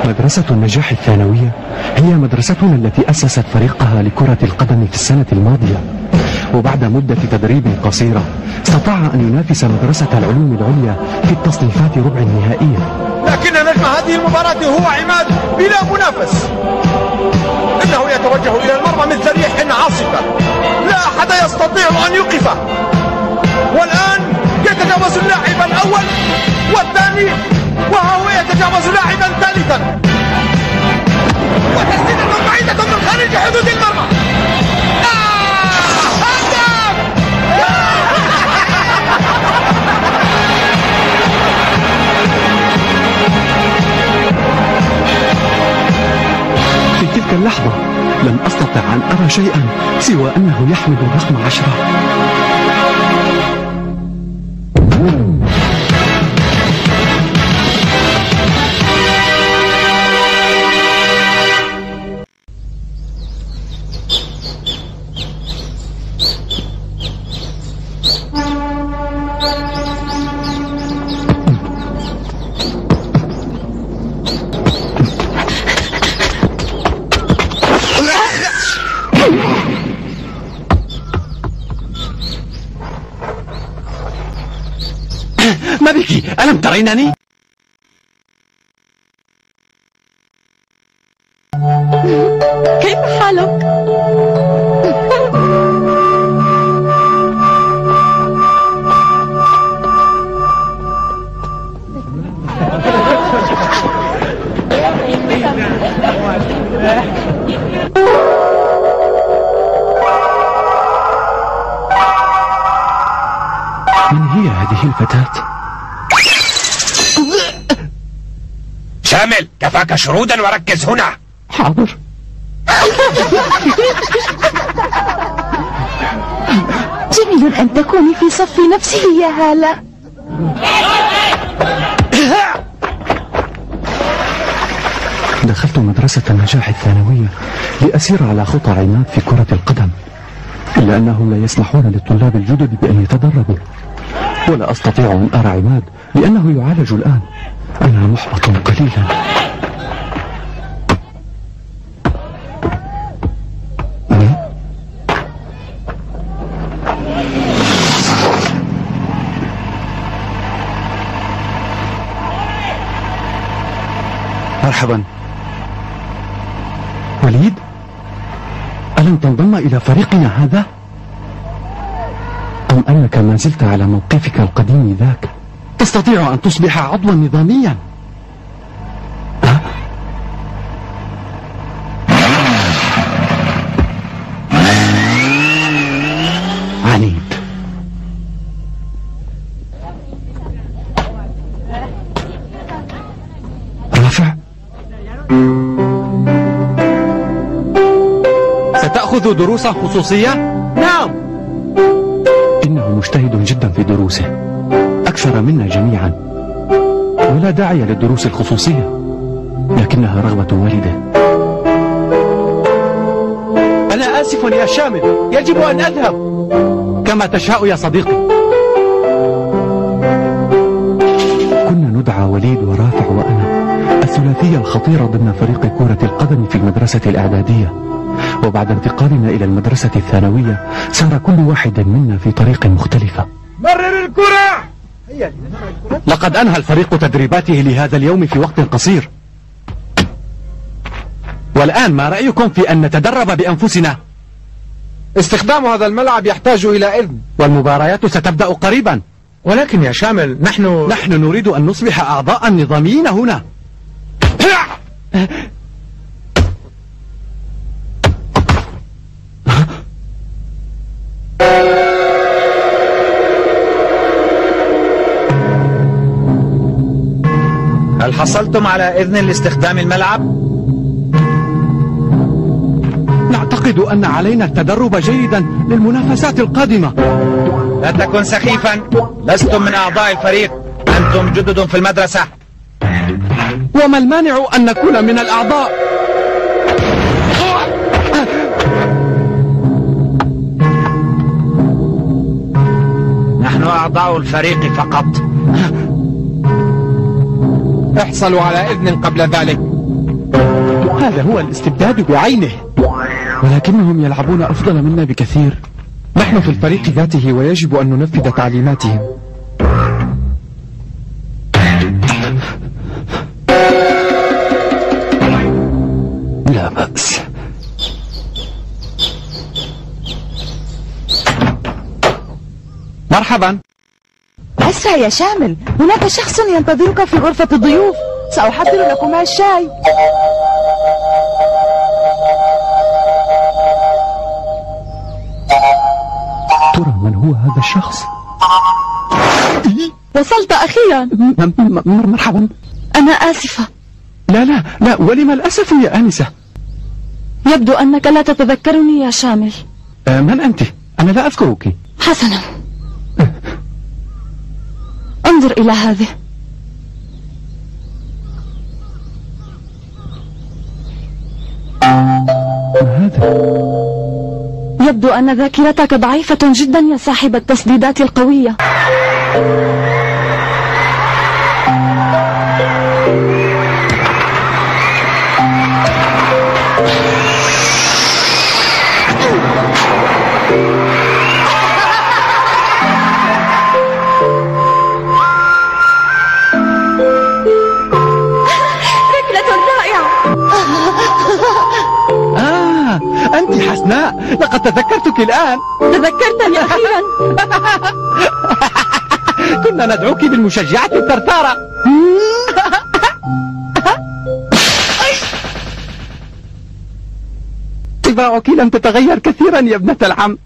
مدرسة النجاح الثانوية هي مدرستنا التي أسست فريقها لكرة القدم في السنة الماضية، وبعد مدة تدريب قصيرة استطاع أن ينافس مدرسة العلوم العليا في التصنيفات ربع النهائية. لكن نجم هذه المباراة هو عماد بلا منافس، إنه يتوجه إلى المرمى مثل ريح عاصفة لا أحد يستطيع أن يوقفه، والآن يتجاوز اللاعب الأول والثاني وهو يتجاوز لاعبا ثالثا، وتسديدة بعيدة من خارج حدود المرمى. في تلك اللحظة لم أستطع أن أرى شيئا سوى أنه يحمل الرقم 10. ما بك؟ ألم ترينني؟ كيف حالك؟ من هي هذه الفتاة؟ شامل، كفاك شرودا وركز هنا. حاضر. جميل أن تكوني في صف نفسه يا هالة. دخلت مدرسة النجاح الثانوية لأسير على خطى عماد في كرة القدم، إلا أنهم لا يسمحون للطلاب الجدد بأن يتدربوا، ولا أستطيع أن أرى عماد لأنه يعالج الآن. أنا محبط قليلا. مرحبا. وليد، ألم تنضم إلى فريقنا هذا؟ أم أنك ما زلت على موقفك القديم ذاك؟ تستطيع أن تصبح عضوا نظاميا. عنيد. رافع، ستأخذ دروسا خصوصية؟ نعم. إنه مجتهد جدا في دروسه، أكثر منا جميعا، ولا داعي للدروس الخصوصية، لكنها رغبة والده. أنا آسف يا شامل، يجب أن أذهب. كما تشاء يا صديقي. كنا ندعى وليد ورافع وأنا الثلاثية الخطيرة ضمن فريق كرة القدم في المدرسة الإعدادية، وبعد انتقالنا إلى المدرسة الثانوية سار كل واحد منا في طريق مختلفة. مرر الكرة. لقد أنهى الفريق تدريباته لهذا اليوم في وقت قصير، والآن ما رأيكم في أن نتدرب بأنفسنا؟ استخدام هذا الملعب يحتاج إلى إذن، والمباريات ستبدأ قريبا. ولكن يا شامل نحن نريد أن نصبح أعضاء نظاميين هنا. هل حصلتم على إذن لاستخدام الملعب؟ نعتقد أن علينا التدرب جيدا للمنافسات القادمة. لا تكن سخيفا، لستم من أعضاء الفريق، أنتم جدد في المدرسة. وما المانع أن نكون من الأعضاء؟ نحن أعضاء الفريق فقط. احصلوا على إذن قبل ذلك. هذا هو الاستبداد بعينه. ولكنهم يلعبون أفضل منا بكثير. نحن في الفريق ذاته ويجب أن ننفذ تعليماتهم. لا بأس. مرحبا. أسرع يا شامل، هناك شخص ينتظرك في غرفة الضيوف. سأحضر لكما الشاي. ترى من هو هذا الشخص؟ وصلت أخيرا. مرحبا. أنا آسفة. لا، ولم الأسف يا آنسة؟ يبدو أنك لا تتذكرني يا شامل. من أنت؟ أنا لا أذكرك. حسنا، انظر إلى هذه. ما هذا؟ يبدو أن ذاكرتك ضعيفة جدا يا صاحب التسديدات القوية. أنت حسناء، لقد تذكرتك الآن. تذكرتني أخيرا. كنا ندعوك بالمشجعة الثرثارة. طباعك لم تتغير كثيرا يا ابنة العم.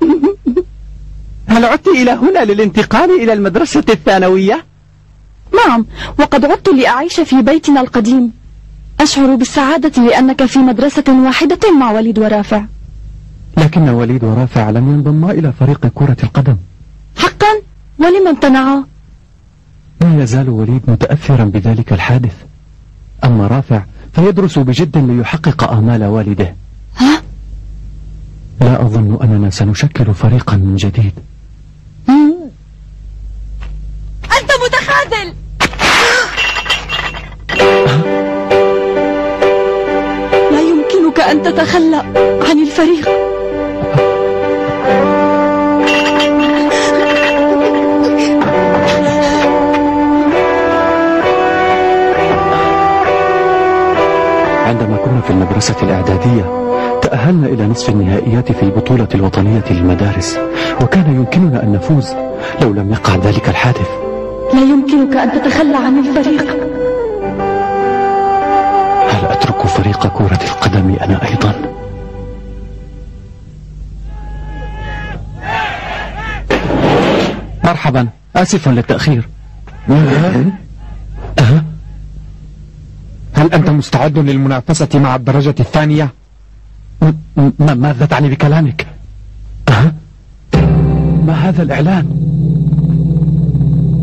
هل عدت إلى هنا للانتقال إلى المدرسة الثانوية؟ نعم، وقد عدت لأعيش في بيتنا القديم. أشعر بالسعادة لأنك في مدرسة واحدة مع وليد ورافع. لكن وليد ورافع لم ينضما إلى فريق كرة القدم. حقا؟ ولم امتنعا؟ لا يزال وليد متأثرا بذلك الحادث، أما رافع فيدرس بجد ليحقق آمال والده. ها؟ لا أظن أننا سنشكل فريقا من جديد. أنت متخاذل. لا يمكنك أن تتخلى عن الفريق. عندما كنا في المدرسة الإعدادية تأهلنا إلى نصف النهائيات في البطولة الوطنية للمدارس، وكان يمكننا أن نفوز لو لم يقع ذلك الحادث. لا يمكنك أن تتخلى عن الفريق. هل أترك فريق كرة القدم أنا أيضا؟ مرحبا، آسف للتأخير. هل أنت مستعد للمنافسة مع الدرجة الثانية؟ ماذا تعني بكلامك؟ ما هذا الإعلان؟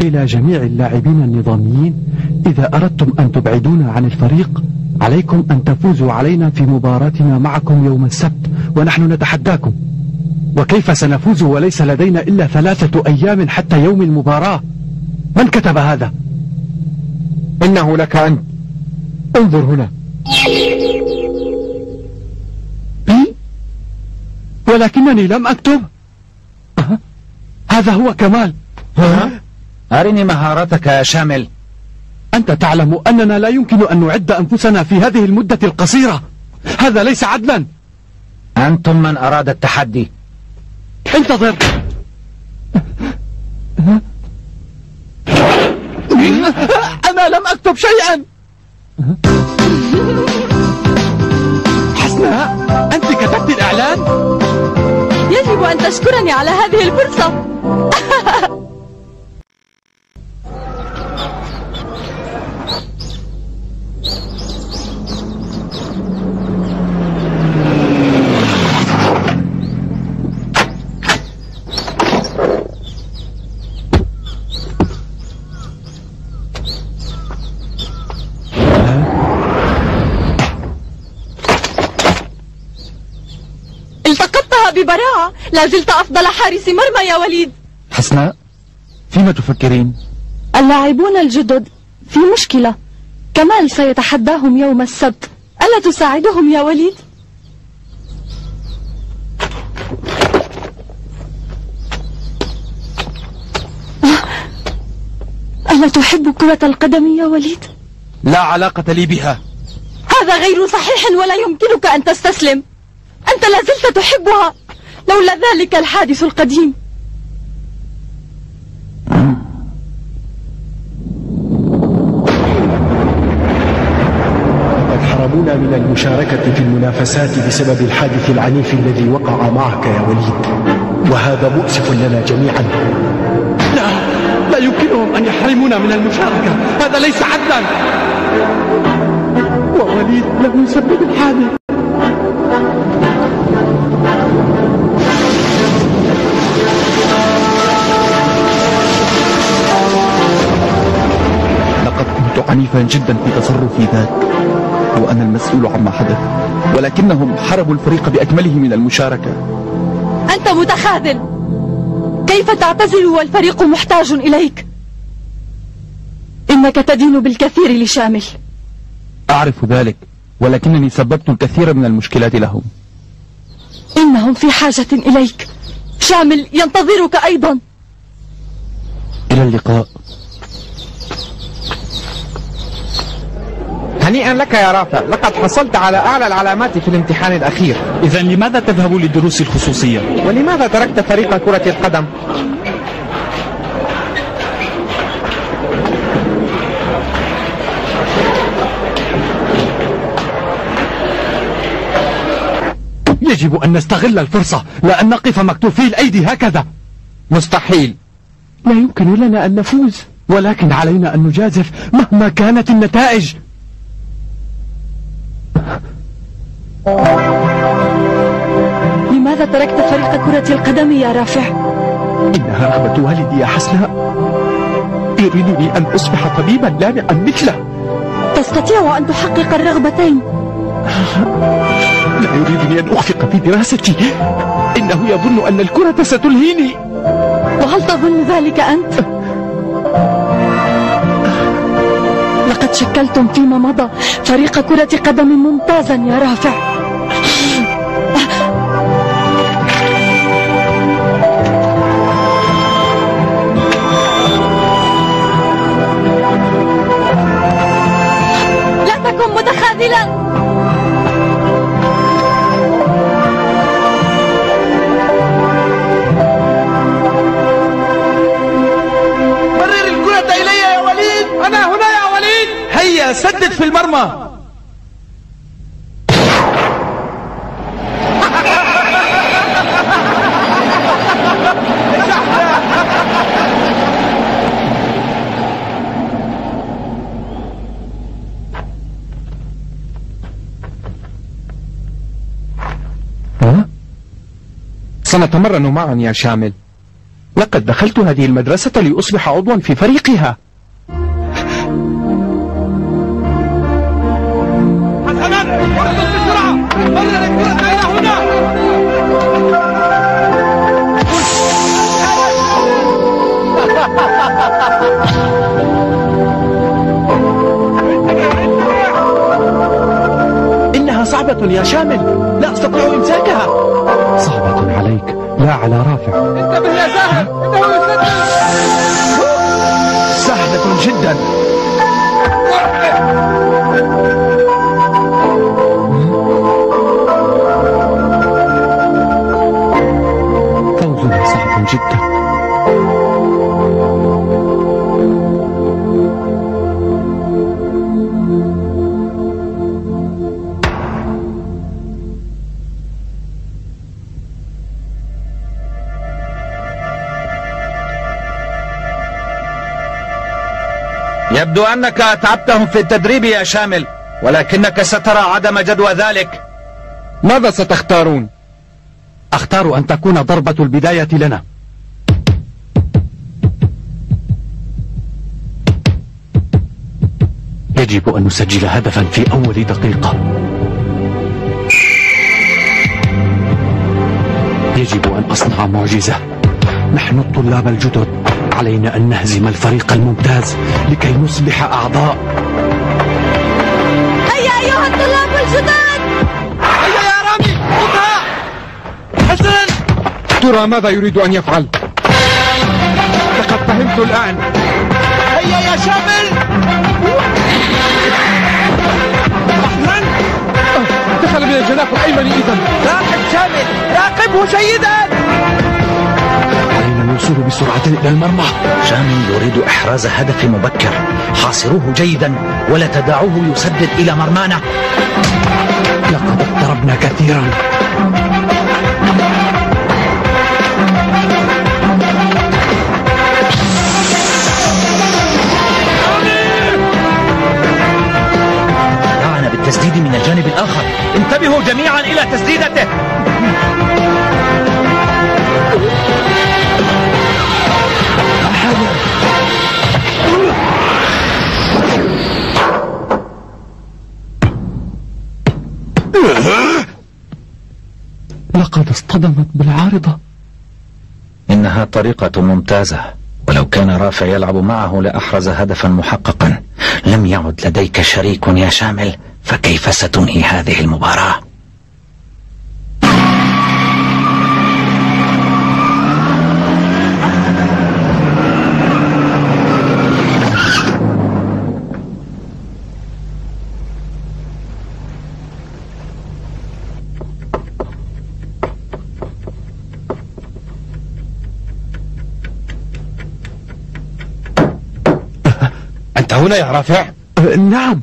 إلى جميع اللاعبين النظاميين: إذا أردتم أن تبعدونا عن الفريق عليكم أن تفوزوا علينا في مباراتنا معكم يوم السبت، ونحن نتحداكم. وكيف سنفوز وليس لدينا إلا 3 أيام حتى يوم المباراة؟ من كتب هذا؟ إنه لك أنت. انظر هنا. ولكنني لم أكتب. هذا هو كمال. أرني مهارتك يا شامل. أنت تعلم أننا لا يمكن أن نعد أنفسنا في هذه المدة القصيرة. هذا ليس عدلا. أنتم من أراد التحدي. انتظر. أنا لم أكتب شيئا. حسناء، أنت كتبت الإعلان؟ يجب أن تشكرني على هذه الفرصة. التقطتها ببراعة. لا زلت أفضل حارس مرمى يا وليد. حسناء، فيما تفكرين؟ اللاعبون الجدد في مشكلة. كمال سيتحداهم يوم السبت. ألا تساعدهم يا وليد؟ ألا تحب كرة القدم يا وليد؟ لا علاقة لي بها. هذا غير صحيح ولا يمكنك أن تستسلم. أنت لازلت تحبها لولا ذلك الحادث القديم. لقد حرمونا من المشاركة في المنافسات بسبب الحادث العنيف الذي وقع معك يا وليد، وهذا مؤسف لنا جميعا. لا يمكنهم أن يحرمونا من المشاركة، هذا ليس عدلا. ووليد لم يسبب الحادث. لقد كنت عنيفا جدا في تصرفي ذاك، وأنا المسؤول عما حدث، ولكنهم حرموا الفريق بأكمله من المشاركة. أنت متخاذل، كيف تعتزل والفريق محتاج إليك؟ إنك تدين بالكثير لشامل. أعرف ذلك، ولكنني سببت الكثير من المشكلات لهم. إنهم في حاجة إليك، شامل ينتظرك أيضا. إلى اللقاء. هنيئا لك يا رافع، لقد حصلت على أعلى العلامات في الامتحان الأخير. إذا لماذا تذهب للدروس الخصوصية؟ ولماذا تركت فريق كرة القدم؟ يجب أن نستغل الفرصة، لا أن نقف مكتوفي الأيدي هكذا. مستحيل. لا يمكن لنا أن نفوز، ولكن علينا أن نجازف مهما كانت النتائج. لماذا تركت فريق كرة القدم يا رافع؟ إنها رغبة والدي يا حسناء، يريدني أن أصبح طبيبا لامعا مثله. تستطيع أن تحقق الرغبتين. لا يريدني أن أخفق في دراستي، إنه يظن أن الكرة ستلهيني. وهل تظن ذلك أنت؟ لقد شكلتم فيما مضى فريق كرة قدم ممتازا يا رافع. لا تكن متخاذلا. أنا هنا يا وليد. هيا سدد في المرمى. سنتمرن معا يا شامل. لقد دخلت هذه المدرسة لأصبح عضوا في فريقها. إنها صعبة يا شامل، لا أستطيع إمساكها. صعبة عليك، لا على رافع. انتبه يا زاهد، إنه يسدد. سهلة جدا. فوزنا صعب جدا. يبدو أنك أتعبتهم في التدريب يا شامل، ولكنك سترى عدم جدوى ذلك. ماذا ستختارون؟ أختار أن تكون ضربة البداية لنا. يجب أن نسجل هدفا في أول دقيقة. يجب أن أصنع معجزة. نحن الطلاب الجدد، علينا أن نهزم الفريق الممتاز لكي نصبح أعضاء. هيا أيها الطلاب الجدد. شداد! هيا يا رامي خذها. حسن، ترى ماذا يريد أن يفعل؟ لقد فهمت الآن. هيا يا شامل. أحسن. دخل من الجناح الأيمن إذن. راقب شامل، راقبه جيدا. علينا الوصول بسرعة إلى المرمى. شامل يريد إحراز هدف مبكر، حاصروه جيدا ولا تدعوه يسدد إلى مرمانا. لقد اقتربنا كثيرا. دعنا بالتسديد من الجانب الآخر. انتبهوا جميعا إلى تسديدته. لقد اصطدمت بالعارضة. إنها طريقة ممتازة، ولو كان رافع يلعب معه لأحرز هدفا محققا. لم يعد لديك شريك يا شامل، فكيف ستنهي هذه المباراة؟ أنت هنا يا رافع؟ نعم.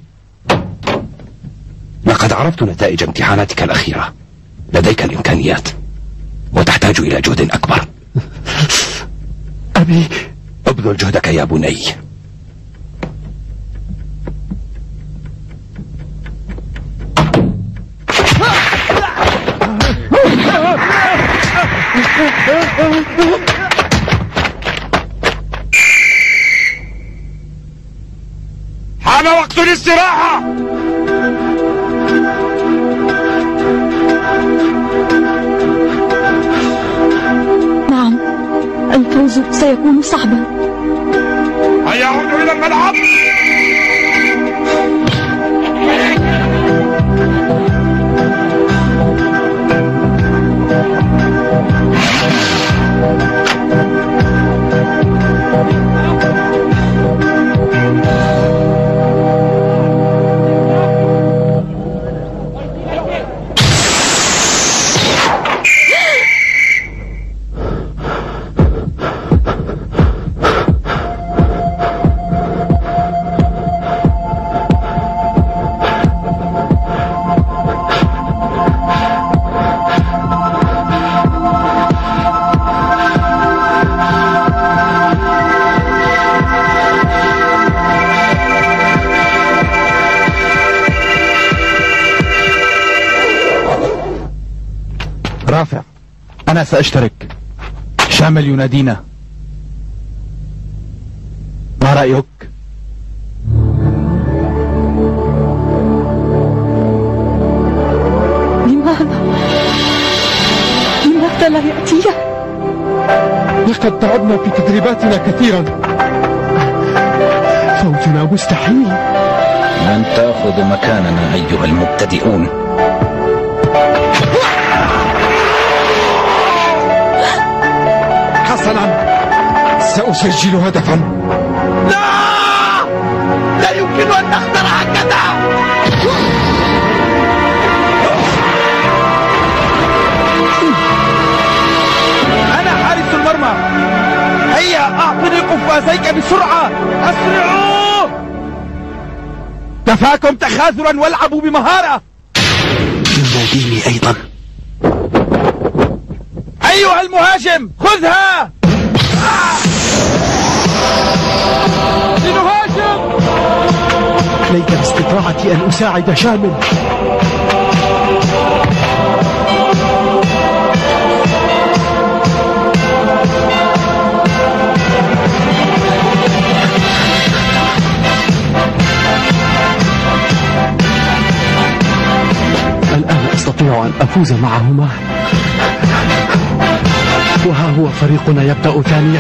لقد عرفت نتائج امتحاناتك الأخيرة. لديك الإمكانيات وتحتاج إلى جهد أكبر. أبي، ابذل جهدك يا بني. حان وقت الاستراحة. نعم، الفوز سيكون صعبا. هيا عودوا إلى الملعب. رافع، أنا سأشترك. شامل ينادينا. ما رأيك؟ لماذا لا يأتي؟ لقد تعبنا في تدريباتنا كثيرا. فوزنا مستحيل. لن تأخذوا مكاننا أيها المبتدئون. حسنا، سأسجل هدفا. لا يمكن أن نخسر هكذا. أنا حارس المرمى. هيا أعطني قفازيك بسرعة. أسرعوا. كفاكم تخاذلا والعبوا بمهارة. يناديني أيضا. أيها المهاجم خذها. لنهاجم. ليس باستطاعتي أن أساعد شامل. الآن أستطيع أن أفوز معهما. وها هو فريقنا يبدأ ثانية.